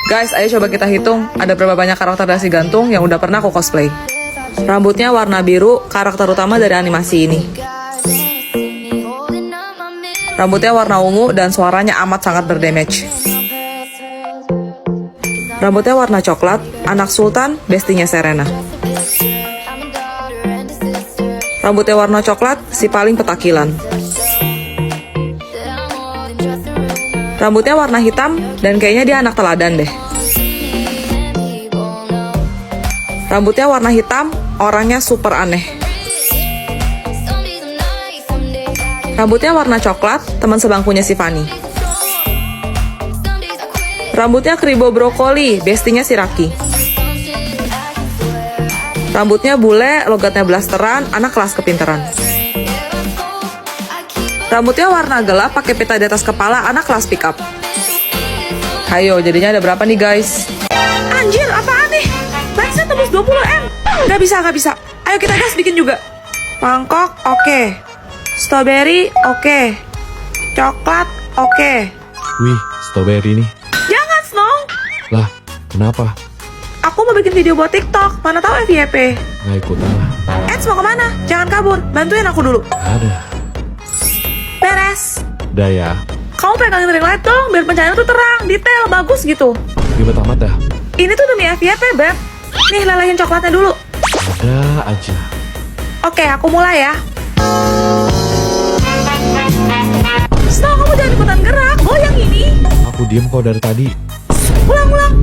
Guys, ayo coba kita hitung ada berapa banyak karakter dasi gantung yang udah pernah aku cosplay. Rambutnya warna biru, karakter utama dari animasi ini. Rambutnya warna ungu dan suaranya amat sangat berdamage. Rambutnya warna coklat, anak sultan, bestinya Serena. Rambutnya warna coklat, si paling petakilan. Rambutnya warna hitam, dan kayaknya dia anak teladan deh. Rambutnya warna hitam, orangnya super aneh. Rambutnya warna coklat, teman sebangkunya si Fanny. Rambutnya keribo brokoli, bestinya si Raki. Rambutnya bule, logatnya blasteran, anak kelas kepinteran. Rambutnya warna gelap, pakai pita di atas kepala, anak kelas pick up. Hayo, jadinya ada berapa nih guys? Anjir, apaan nih? Likes-nya tembus 20M. Gak bisa. Ayo kita gas bikin juga. Mangkok, oke. Strawberry, oke. Coklat, oke. Wih, strawberry nih. Jangan, Snow. Lah, kenapa? Aku mau bikin video buat TikTok, mana tahu FYP. Nggak ikutan lah. Eds mau kemana? Jangan kabur, bantuin aku dulu. Ada. Beres. Udah ya. Kamu pegangin ring light dong, biar pencahayaan tuh terang, detail, bagus gitu. Ribet amat ya? Ini tuh demi FYP, Beb. Nih, lelehin coklatnya dulu. Ada aja. Oke, aku mulai ya. Snow, kamu jangan ikutan gerak, goyang ini. Aku diem kok dari tadi. Ulang.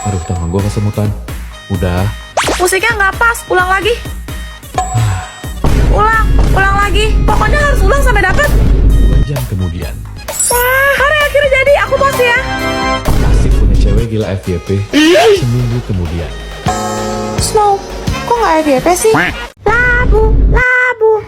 Aduh, tangan gue kesemutan. Udah. Musiknya nggak pas, ulang lagi. Ulang lagi. Pokoknya harus ulang sampai dapet. 2 jam kemudian. Wah, hari akhirnya jadi, aku post ya. Asik punya cewek gila FYP. Seminggu kemudian. Snow, kok nggak FYP sih? Labu. Aduh,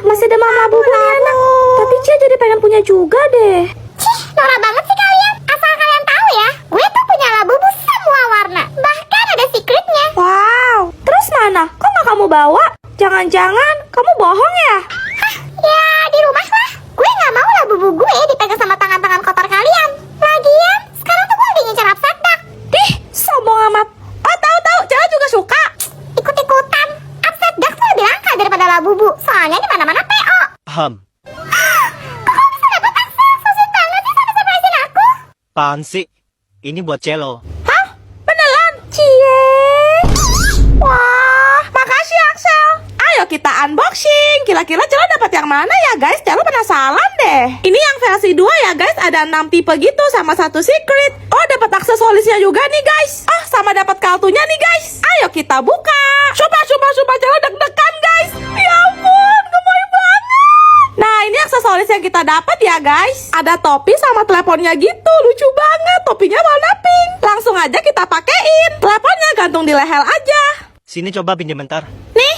masih demam labu nih anak. Tapi Cia jadi pengen punya juga deh. Cih, norak banget sih kalian. Asal kalian tahu ya, gue tuh punya labu semua warna. Bahkan ada secretnya. Wow, terus mana? Kok nggak kamu bawa? Jangan-jangan kamu bohong ya? Hah, ya di rumah lah. Gue nggak mau labu gue dipegang sama tangan-tangan kotor kalian. Lagian, sekarang tuh gue lagi ngincar Absadak. Ih, sombong amat. Oh, tahu, Cewek juga suka. Ikut-ikutan. Absadak tuh lebih langka daripada labu soalnya di mana-mana PO. Paham. Kok bisa dapat akses? Susah banget sih sampai surprisein aku. Apaan sih? Ini buat cello. Hah? Beneran? Cie. Wah, makasih Axel. Ayo kita unboxing. Kira-kira Celo dapat yang mana ya guys? Celo penasaran deh. Ini yang versi 2 ya guys. Ada 6 tipe gitu sama 1 secret. Oh, dapat aksesorisnya juga nih guys. Oh, sama dapat kartunya nih guys. Ayo kita buka. Coba Celo deg-degan guys. Ya ampun, gemoy banget. Nah, ini aksesoris yang kita dapat ya guys. Ada topi sama teleponnya gitu. Lucu banget. Topinya warna pink. Langsung aja kita pakein. Teleponnya gantung di leher aja. Sini coba pinjam bentar. Nih.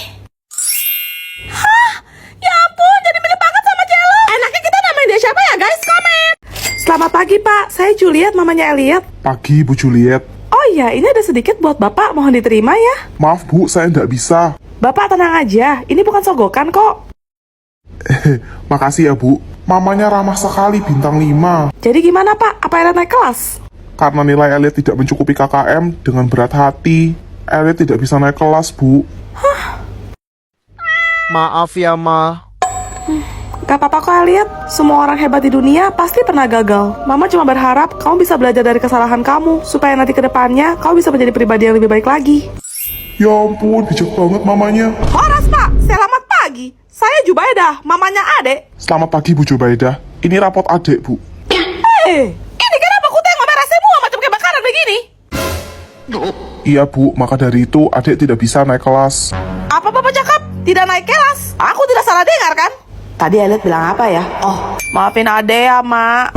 Hah, ya ampun, jadi mirip banget sama Celo. Enaknya kita namain dia siapa ya guys? Komen. Selamat pagi Pak, saya Juliet, mamanya Elliot. Pagi Bu Juliet. Oh iya, ini ada sedikit buat Bapak, mohon diterima ya. Maaf Bu, saya nggak bisa. Bapak tenang aja, ini bukan sogokan kok. Makasih ya Bu. Mamanya ramah sekali, bintang 5. Jadi gimana Pak, apa Elliot naik kelas? Karena nilai Elliot tidak mencukupi KKM, dengan berat hati, Elliot tidak bisa naik kelas Bu. Maaf ya, Ma. Gak apa-apa kok Elliot, semua orang hebat di dunia pasti pernah gagal. Mama cuma berharap kamu bisa belajar dari kesalahan kamu, supaya nanti ke depannya kamu bisa menjadi pribadi yang lebih baik lagi. Ya ampun, bijak banget mamanya. Horas Pak, selamat pagi. Saya Jubaidah, mamanya Adek. Selamat pagi Bu Jubaidah. Ini rapot adik Bu. Ini kenapa aku tengok merah semua macam kebakaran begini? Iya Bu, maka dari itu adik tidak bisa naik kelas. Apa Bapak cakap? Tidak naik kelas? Aku tidak salah dengar kan? Tadi Elliot bilang apa ya? Oh, maafin Ade ya, Mak.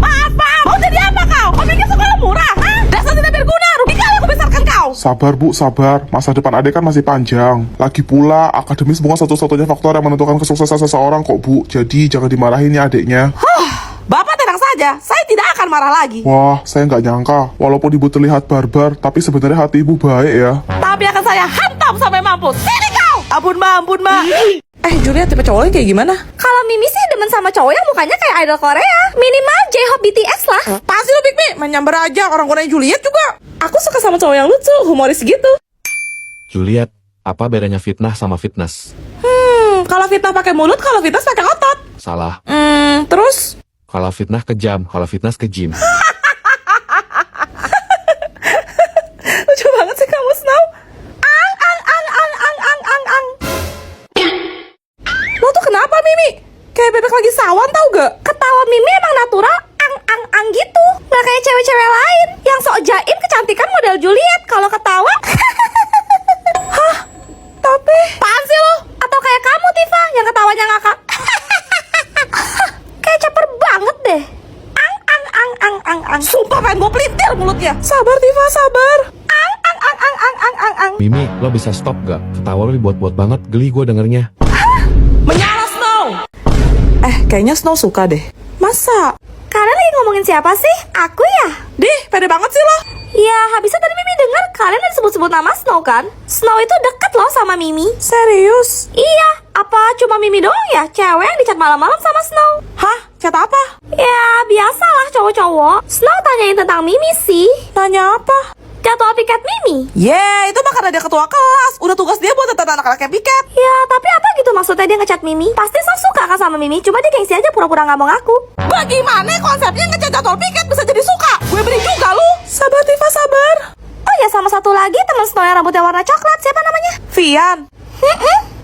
Maaf, Pak. Mau jadi apa kau? Kau pikir sekolah murah? Hah? Dasar tidak berguna. Rugi kali aku besarkan kau. Sabar Bu, sabar. Masa depan adik kan masih panjang. Lagi pula, akademis bukan satu-satunya faktor yang menentukan kesuksesan seseorang kok Bu. Jadi jangan dimarahin ya adiknya. Bapak tenang saja, saya tidak akan marah lagi. Wah, saya nggak nyangka. Walaupun ibu terlihat barbar, tapi sebenarnya hati ibu baik ya. Tapi akan saya hantam sampai mampus. Sini kau! Ampun, Mbak, ampun, Mbak. Juliet, tipe cowoknya kayak gimana? Kalau Mimi sih demen sama cowok yang mukanya kayak idol Korea. Minimal J-Hope BTS lah. Pasti lo, Big Mi, main nyamber aja. Orang gue Juliet juga. Aku suka sama cowok yang lucu, humoris gitu. Juliet, apa bedanya fitnah sama fitness? Kalau fitnah pakai mulut, kalau fitness pakai otot. Salah. Terus? Kalau fitnah kejam, kalau fitness ke gym. Lucu banget sih kamu, Snow. Lo tuh kenapa, Mimi? Kayak bebek lagi sawan, tau gak? Ketawa Mimi emang natural, ang gitu. Nggak kayak cewek-cewek lain yang sok jaim kecantikan model Juliet. Kalau ketawa, Hah? Tapi... apaan sih lo? Atau kayak kamu, Tifa, yang ketawanya ngakak. Kayak caper banget deh. Ang. Sumpah pengen gue pelintir mulutnya. Sabar, Tifa, sabar. Ang. Mimi, lo bisa stop gak? Ketawa lo dibuat-buat banget, geli gue dengernya. Menyala, Snow. Kayaknya Snow suka deh. Masa? Kalian lagi ngomongin siapa sih? Aku ya? Dih, pede banget sih lo. Ya, habisnya tadi Mimi dengar kalian ada sebut-sebut nama Snow kan? Snow itu deket loh sama Mimi. Serius? Iya, apa cuma Mimi doang ya cewek yang dicat malam-malam sama Snow? Hah? Chat apa? Ya, biasalah cowok-cowok. Snow tanyain tentang Mimi sih. Nanya apa? Jadwal piket Mimi. Itu mah karena dia ketua kelas. Udah tugas dia buat tentang anak-anaknya piket. Ya, tapi apa gitu maksudnya dia ngechat Mimi? Pasti Snow suka kan sama Mimi, cuma dia gengsi aja pura-pura nggak mau ngaku. Bagaimana konsepnya ngechat jadwal piket bisa jadi suka? Gue beri juga lu. Sabar, Tifa, sabar. Oh ya, sama satu lagi teman Snow yang rambutnya warna coklat, siapa namanya? Vian.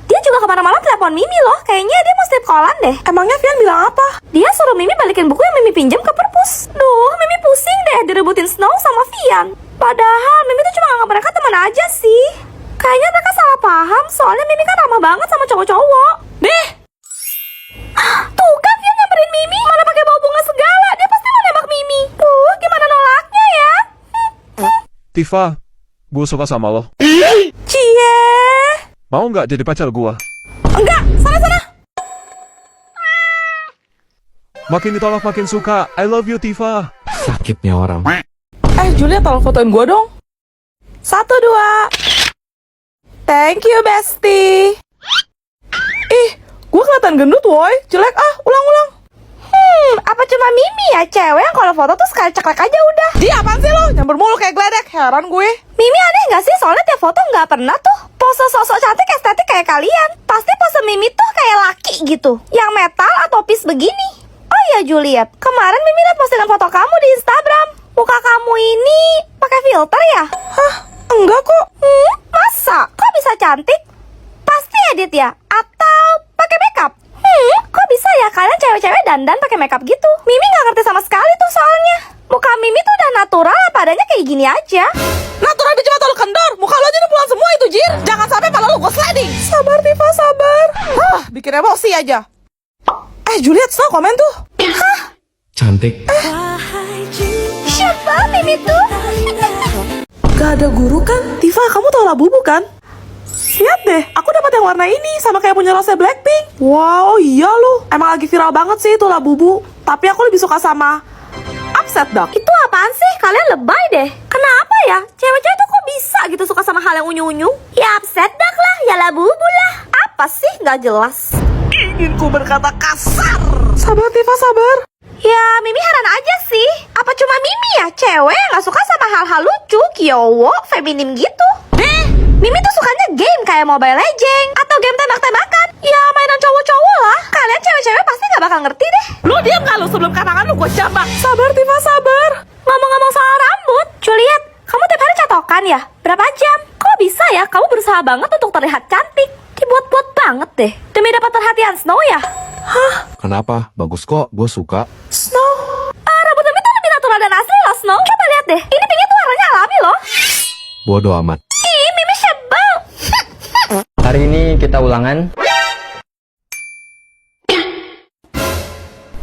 Dia juga kemana-mana telepon Mimi loh. Kayaknya dia mau strip callan deh. Emangnya Vian bilang apa? Dia suruh Mimi balikin buku yang Mimi pinjam ke perpus. Duh, Mimi pusing deh direbutin Snow sama Vian. Padahal Mimi tuh cuma nganggap mereka teman aja sih. Kayaknya mereka salah paham, soalnya Mimi kan ramah banget sama cowok-cowok. Deh. Tuh kan Vian nyamperin Mimi, malah pakai bawa bunga segala. Dia pasti mau nembak Mimi. Duh, gimana nolaknya ya? Tifa, gue suka sama lo. Cie. Mau nggak jadi pacar gue? Enggak, sana-sana. Makin ditolak makin suka. I love you, Tifa. Sakitnya orang. Julia, tolong fotoin gue dong. 1, 2. Thank you, bestie. Ih, gue kelihatan gendut, woy. Jelek, ulang-ulang. Apa cuma Mimi ya cewek yang kalau foto tuh sekali ceklek aja udah? Dia apaan sih lo? Nyamber mulu kayak geledek. Heran gue. Mimi aneh gak sih? Soalnya tiap foto nggak pernah tuh pose sosok cantik estetik kayak kalian. Pasti pose Mimi tuh kayak laki gitu, yang metal atau peace begini. Oh iya Juliet, kemarin Mimi liat postingan foto kamu di Instagram. Muka kamu ini pakai filter ya? Hah? Enggak kok. Masa? Kok bisa cantik? Pasti edit ya? Atau pakai makeup? Kok bisa ya kalian cewek-cewek dandan pakai makeup gitu? Mimi nggak ngerti sama sekali tuh soalnya. Muka Mimi tuh udah natural apa adanya kayak gini aja. Natural biji mata lu kendor. Muka lu aja udah pulang semua itu, Jir. Jangan sampai pala lu gue sliding. Sabar, Tifa, sabar. Bikin emosi aja. Juliet, Snow komen tuh. Cantik. Siapa Mimi tuh? Gak ada guru kan? Tifa, kamu tau Labubu kan? Lihat deh, aku dapat yang warna ini sama kayak punya Rose Blackpink. Wow, iya lu. Emang lagi viral banget sih itu Labubu. Tapi aku lebih suka sama Upset Duck. Itu apaan sih? Kalian lebay deh. Kenapa ya? Cewek-cewek tuh kok bisa gitu suka sama hal yang unyu-unyu? Ya Upset Duck lah, ya Labubu lah. Apa sih? Gak jelas. Ingin ku berkata kasar. Sabar, Tifa, sabar. Ya, Mimi heran aja sih. Apa cuma Mimi ya cewek yang gak suka sama hal-hal lucu, kiowo, feminim gitu? Mimi tuh sukanya game kayak Mobile Legends atau game tembak-tembakan. Ya, mainan cowok-cowok lah. Kalian cewek-cewek pasti gak bakal ngerti deh. Lu diam gak lu sebelum katangan lu gue jambak. Sabar, Tifa, sabar. Ngomong-ngomong soal rambut, Juliet, kamu tiap hari catokan ya? Berapa jam? Kok bisa ya kamu berusaha banget untuk terlihat cantik? Dibuat-buat banget deh. Demi dapat perhatian Snow ya? Kenapa? Bagus kok, gue suka. Snow. Rambut Mimi tuh lebih natural dan asli loh, Snow. Coba lihat deh. Ini pinknya tuh warnanya alami loh. Bodoh amat. Ih, Mimi sebel. Hari ini kita ulangan.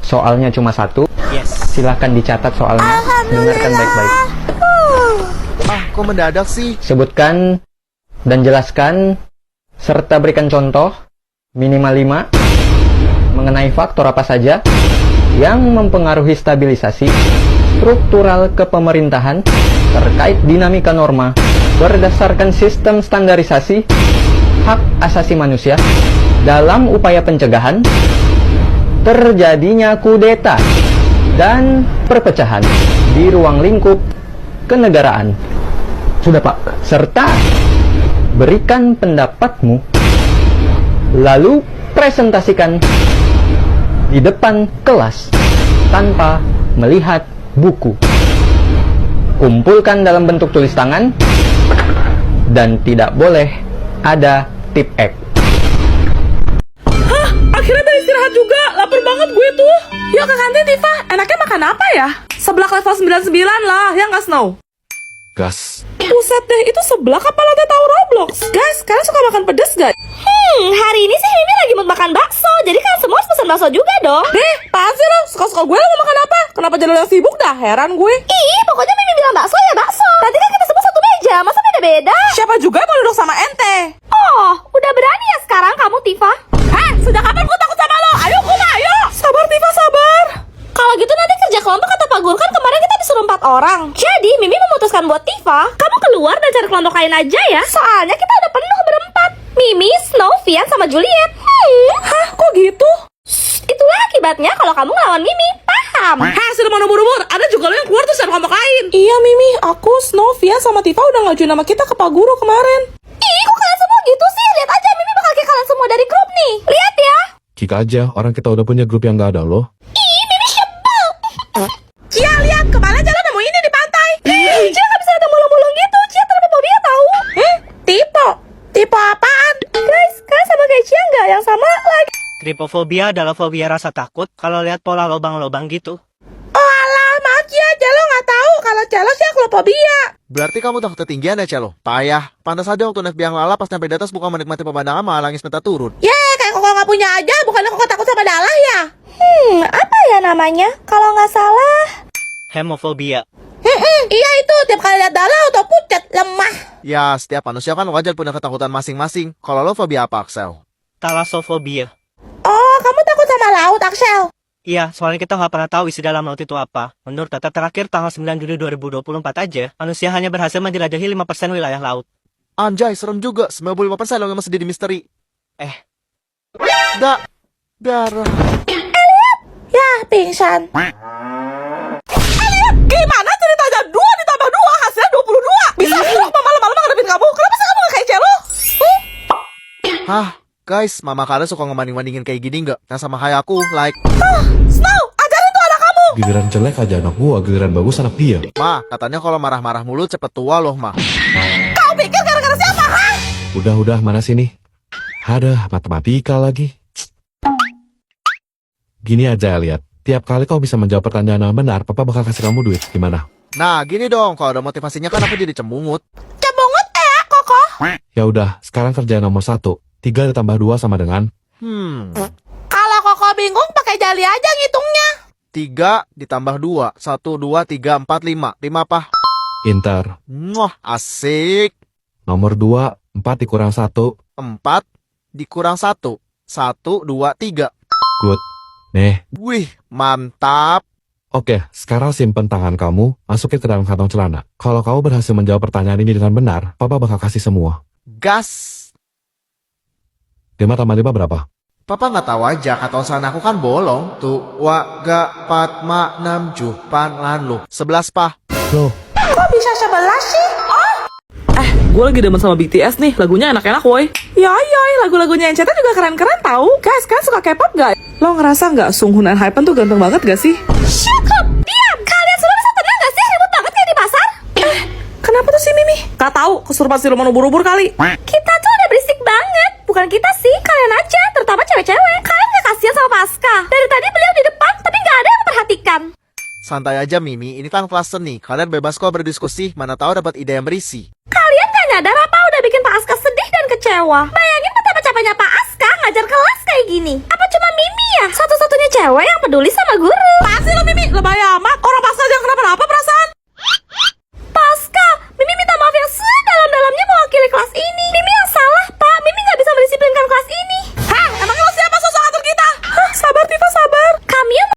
Soalnya cuma satu. Yes. Silahkan dicatat soalnya. Dengarkan baik-baik. Kok mendadak sih? Sebutkan dan jelaskan serta berikan contoh minimal 5 mengenai faktor apa saja yang mempengaruhi stabilisasi struktural kepemerintahan terkait dinamika norma berdasarkan sistem standarisasi hak asasi manusia dalam upaya pencegahan terjadinya kudeta dan perpecahan di ruang lingkup kenegaraan. Sudah, Pak. Serta berikan pendapatmu, lalu presentasikan di depan kelas tanpa melihat buku. Kumpulkan dalam bentuk tulis tangan dan tidak boleh ada tip X. Hah, akhirnya udah istirahat juga. Lapar banget gue tuh. Yuk ke kantin, Tifa. Enaknya makan apa ya? Seblak level 99 lah, ya nggak, Snow? Gas. Buset deh, itu seblak apa lo tahu Roblox? Guys, kalian suka makan pedas gak? Hari ini sih Mimi lagi mau makan bakso. Jadi kan semua harus pesan bakso juga dong. Deh, apaan sih lo? Suka-suka gue lo mau makan apa? Kenapa jadi lo yang sibuk dah? Heran gue. Ih, pokoknya Mimi bilang bakso ya bakso. Nanti kan kita semua satu meja, masa beda-beda? Siapa juga yang mau duduk sama ente? Oh, udah berani ya sekarang kamu, Tifa? Hah? Sejak kapan gue takut sama lo? Ayo, Kuma, ayo! Sabar, Tifa, sabar. Kalau gitu nanti kerja kelompok kata Pak Guru, kan kemarin kita disuruh 4 orang. Jadi Mimi memutuskan buat Tifa, kamu keluar dan cari kelompok lain aja ya. Soalnya kita udah penuh berempat. Mimi, Snow, Vian, sama Juliet. Hah? Kok gitu? Itulah akibatnya kalau kamu ngelawan Mimi, paham? Hah, sudah mau buru-buru. Ada juga lo yang keluar tuh cari kelompok lain. Iya, Mimi. Aku, Snow, Vian, sama Tifa udah ngajuin nama kita ke Pak Guru kemarin. Ih, kok kalian semua gitu sih? Lihat aja, Mimi bakal kick kalian semua dari grup nih. Lihat ya. Kick aja, orang kita udah punya grup yang gak ada loh. Ih, Mimi sebel. Cia, lihat. Kemana jalan nemu ini di pantai? Cia nggak bisa datang mulung-mulung gitu. Cia terlalu fobia tahu. Tipe? Tipe apaan? Guys, kalian sama kayak Cia nggak? Yang sama lagi. Tripofobia adalah fobia rasa takut kalau lihat pola lubang-lubang gitu. Oh alah, maaf ya, Celo nggak tahu kalau Celo sih aklopobia. Berarti kamu takut ketinggian ya, Celo? Payah. Pantas aja waktu naik biang lala pas sampai di atas bukan menikmati pemandangan malah nangis minta turun. Kayak kok nggak punya aja, bukannya kok takut sama Dalah ya? Apa ya namanya? Kalau nggak salah. Hemofobia. Iya itu, tiap kali lihat Dalah atau pucat, lemah. Ya, setiap manusia kan wajar punya ketakutan masing-masing. Kalau lo fobia apa, Axel? Thalassofobia. Oh, kamu takut sama laut, Axel? Iya, soalnya kita nggak pernah tahu isi dalam laut itu apa. Menurut data terakhir tanggal 9 Juli 2024 aja, manusia hanya berhasil menjelajahi 5% wilayah laut. Anjay, serem juga. 95% lo yang masih di misteri. Darah. Ya, pingsan. Gimana ceritanya 2 ditambah 2 hasilnya 22? Bisa sih malam-malam ngadepin kamu? Kenapa sih kamu nggak kayak Celo? Hah, guys, mama kalian suka ngebanding-bandingin kayak gini nggak? Yang sama kayak aku, like, Snow, ajarin tuh anak kamu. Giliran jelek aja anak gua, giliran bagus anak dia. Ma, katanya kalau marah-marah mulu cepet tua loh, Ma. Kau pikir gara-gara siapa, ha? Udah, mana sini? Ada matematika lagi. Gini aja, lihat. Tiap kali kau bisa menjawab pertanyaan yang benar, papa bakal kasih kamu duit. Gimana? Nah, gini dong, kalau ada motivasinya kan aku jadi cemungut. Cebungut Koko. Ya udah, sekarang kerjaan nomor 1. 3 ditambah 2 sama dengan... Kalau Koko bingung, pakai jali aja ngitungnya. 3 ditambah 2. 1, 2, 3, 4, 5. 5 apa? Inter. Wah, asik. Nomor 2, 4 dikurang 1. 4 dikurang 1. 1, 2, 3. Good. Nih. Wih, mantap. Oke, sekarang simpen tangan kamu, masukin ke dalam kantong celana. Kalau kamu berhasil menjawab pertanyaan ini dengan benar, papa bakal kasih semua. Gas. 5 tambah 5 berapa? Papa nggak tahu aja, kata sana aku kan bolong. Tuh, wa, ga, pat, ma, 6, 7, pan, lan, lu. 11, pa. Loh, Kok bisa 11 sih? Gue lagi demen sama BTS nih, lagunya enak-enak woy. Yoi, lagu-lagunya NCT juga keren-keren tau. Guys, kalian suka K-pop gak? Lo ngerasa gak Sunghun dan Hypen tuh ganteng banget gak sih? Shut up, diam. Kalian semua bisa tenang gak sih? Ribut banget kayak di pasar. Kenapa tuh si Mimi? Gak tahu, kesurupan si Roman ubur-ubur kali. Kita tuh udah berisik banget. Bukan kita sih, kalian aja. Terutama cewek-cewek. Kalian gak kasihan sama Pasca. Dari tadi beliau di depan, tapi gak ada yang memperhatikan. Santai aja, Mimi. Ini kan kelas seni. Kalian bebas kok berdiskusi. Mana tahu dapat ide yang berisi. Kalian gak nyadar apa udah bikin Pak Aska sedih dan kecewa? Bayangin betapa capeknya Pak Aska ngajar kelas kayak gini. Apa cuma Mimi ya? Satu-satunya cewek yang peduli sama guru. Pasti lo Mimi, lebay amat. Orang pas aja kenapa-napa